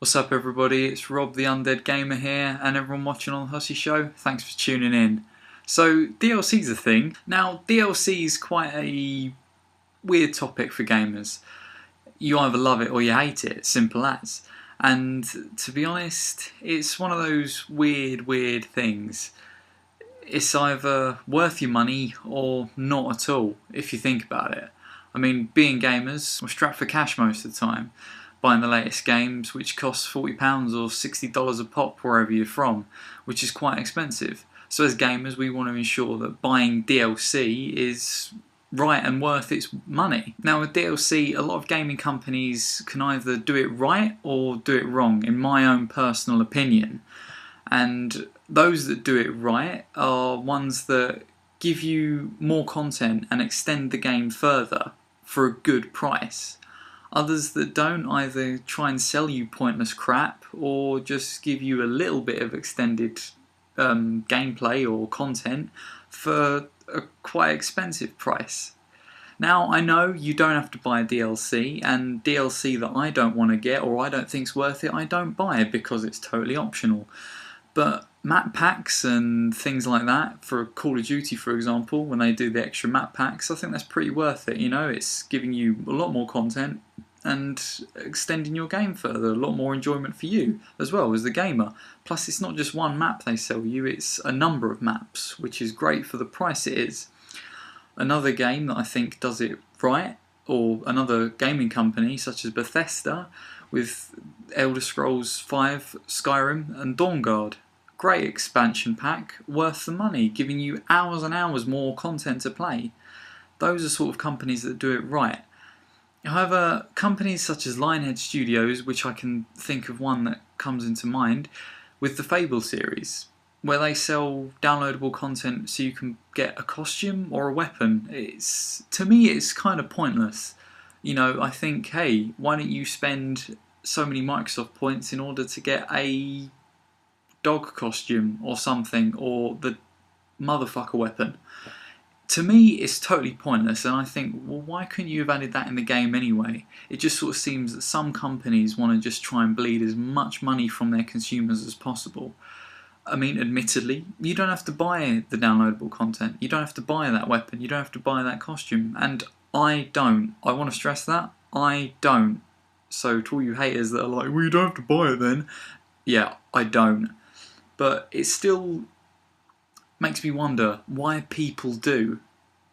What's up everybody, it's Rob the Undead Gamer here and everyone watching on the Hussey Show, thanks for tuning in. So DLC's a thing. Now DLC is quite a weird topic for gamers. You either love it or you hate it, simple as. And to be honest, it's one of those weird things. It's either worth your money or not at all, if you think about it. I mean, being gamers, we're strapped for cash most of the time, buying the latest games, which cost £40 or $60 a pop wherever you're from, which is quite expensive. So as gamers, we want to ensure that buying DLC is right and worth its money. Now with DLC, a lot of gaming companies can either do it right or do it wrong, in my own personal opinion. And those that do it right are ones that give you more content and extend the game further for a good price. Others that don't either try and sell you pointless crap or just give you a little bit of extended gameplay or content for a quite expensive price. Now I know you don't have to buy DLC, and DLC that I don't want to get or I don't think's worth it, I don't buy because it's totally optional. But map packs and things like that, for Call of Duty for example, when they do the extra map packs, I think that's pretty worth it. You know, it's giving you a lot more content and extending your game further, a lot more enjoyment for you as well as the gamer. Plus it's not just one map they sell you, it's a number of maps, which is great for the price it is. Another game that I think does it right, or another gaming company such as Bethesda, with Elder Scrolls V, Skyrim and Dawnguard. Great expansion pack, worth the money, giving you hours and hours more content to play. Those are sort of companies that do it right. However, companies such as Lionhead Studios, which I can think of one that comes into mind, with the Fable series, where they sell downloadable content so you can get a costume or a weapon, to me it's kind of pointless. You know, I think, hey, why don't you spend so many Microsoft points in order to get a dog costume or something, or the motherfucker weapon? To me, it's totally pointless, and I think, well, why couldn't you have added that in the game anyway? It just sort of seems that some companies want to just try and bleed as much money from their consumers as possible. I mean, admittedly, you don't have to buy the downloadable content, you don't have to buy that weapon, you don't have to buy that costume, and I don't. I want to stress that, I don't. So to all you haters that are like, well, you don't have to buy it then, yeah, I don't. But it still makes me wonder why people do.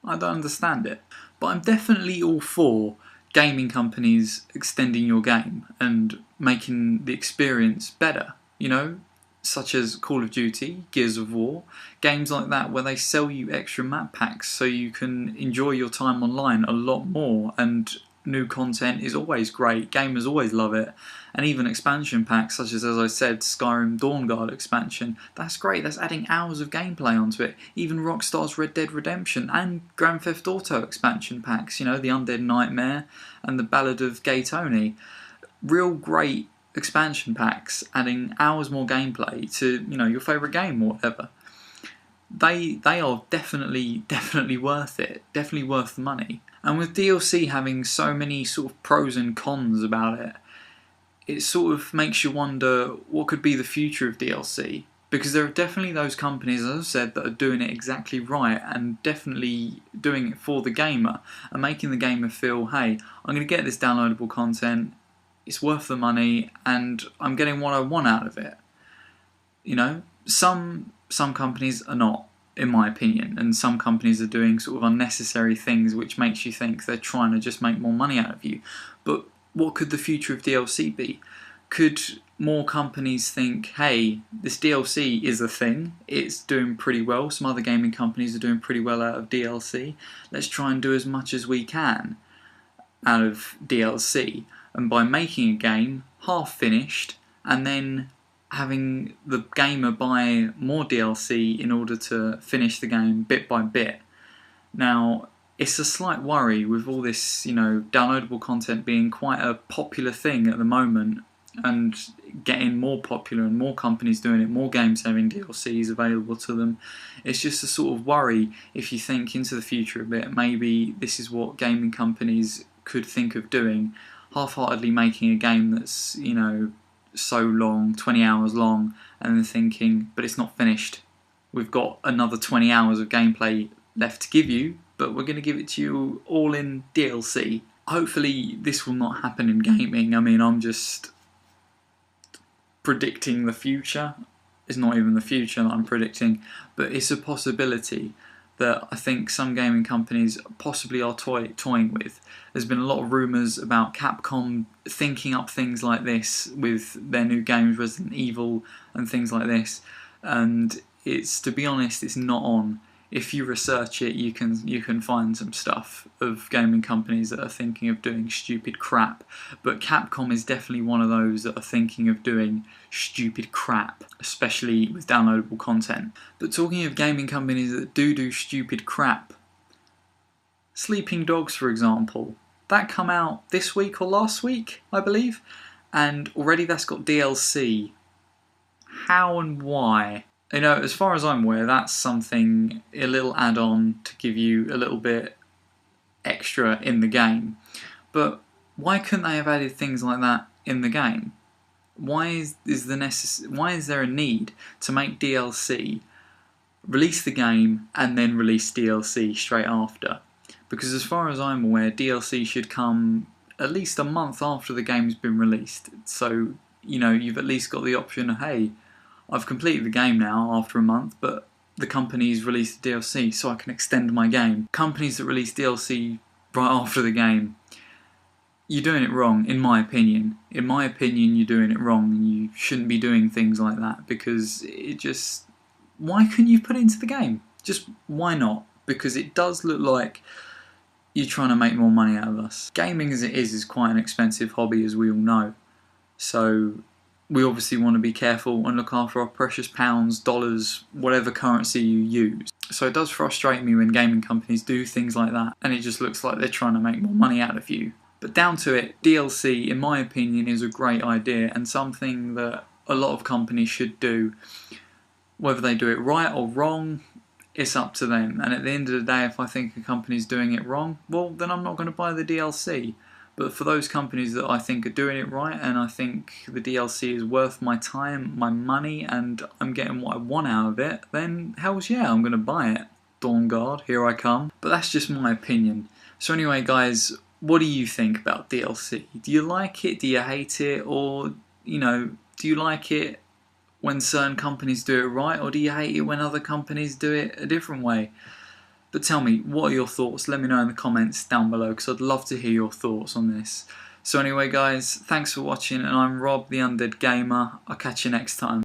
I don't understand it. But I'm definitely all for gaming companies extending your game and making the experience better, you know, such as Call of Duty, Gears of War, games like that where they sell you extra map packs so you can enjoy your time online a lot more, and new content is always great, gamers always love it, and even expansion packs such as I said, Skyrim Dawnguard expansion, that's great, that's adding hours of gameplay onto it. Even Rockstar's Red Dead Redemption and Grand Theft Auto expansion packs, you know, the Undead Nightmare and the Ballad of Gay Tony, real great expansion packs adding hours more gameplay to, you know, your favourite game or whatever. They are definitely worth it, definitely worth the money. And with DLC having so many sort of pros and cons about it, it sort of makes you wonder what could be the future of DLC. Because there are definitely those companies, as I've said, that are doing it exactly right and definitely doing it for the gamer and making the gamer feel, hey, I'm going to get this downloadable content, it's worth the money, and I'm getting what I want out of it. You know, some companies are not, in my opinion, and some companies are doing sort of unnecessary things which makes you think they're trying to just make more money out of you. But what could the future of DLC be? Could more companies think, hey, this DLC is a thing, it's doing pretty well, some other gaming companies are doing pretty well out of DLC, let's try and do as much as we can out of DLC, and by making a game half finished and then having the gamer buy more DLC in order to finish the game bit by bit. Now, it's a slight worry with all this, you know, downloadable content being quite a popular thing at the moment and getting more popular and more companies doing it, more games having DLCs available to them. It's just a sort of worry if you think into the future a bit, maybe this is what gaming companies could think of doing, half-heartedly making a game that's, you know, so long, 20 hours long, and then thinking, but it's not finished. We've got another 20 hours of gameplay left to give you, but we're going to give it to you all in DLC. Hopefully this will not happen in gaming. I mean, I'm just predicting the future. It's not even the future that I'm predicting, but it's a possibility that I think some gaming companies possibly are toying with. There's been a lot of rumours about Capcom thinking up things like this with their new games, Resident Evil and things like this, and it's, to be honest, it's not on. If you research it, you can find some stuff of gaming companies that are thinking of doing stupid crap. But Capcom is definitely one of those that are thinking of doing stupid crap, especially with downloadable content. But talking of gaming companies that do stupid crap, Sleeping Dogs, for example, that come out this week or last week, I believe, and already that's got DLC. How and why? You know, as far as I'm aware, that's something, a little add-on to give you a little bit extra in the game. But why couldn't they have added things like that in the game? Why is there a need to make DLC, release the game, and then release DLC straight after? Because as far as I'm aware, DLC should come at least a month after the game's been released. So, you know, you've at least got the option of, hey, I've completed the game now after a month, but the company's released the DLC, so I can extend my game. Companies that release DLC right after the game, you're doing it wrong, in my opinion. In my opinion, you're doing it wrong, and you shouldn't be doing things like that, because it just... Why couldn't you put it into the game? Just, why not? Because it does look like you're trying to make more money out of us. Gaming as it is quite an expensive hobby, as we all know. So we obviously want to be careful and look after our precious pounds, dollars, whatever currency you use. So it does frustrate me when gaming companies do things like that, and it just looks like they're trying to make more money out of you. But down to it, DLC, in my opinion, is a great idea and something that a lot of companies should do. Whether they do it right or wrong, it's up to them. And at the end of the day, if I think a company's doing it wrong, well, then I'm not going to buy the DLC. But for those companies that I think are doing it right, and I think the DLC is worth my time, my money, and I'm getting what I want out of it, then hells yeah, I'm going to buy it. Dawnguard, here I come. But that's just my opinion. So anyway, guys, what do you think about DLC? Do you like it? Do you hate it? Or, you know, do you like it when certain companies do it right? Or do you hate it when other companies do it a different way? But tell me, what are your thoughts? Let me know in the comments down below, because I'd love to hear your thoughts on this. So anyway, guys, thanks for watching, and I'm Rob, the Undead Gamer. I'll catch you next time.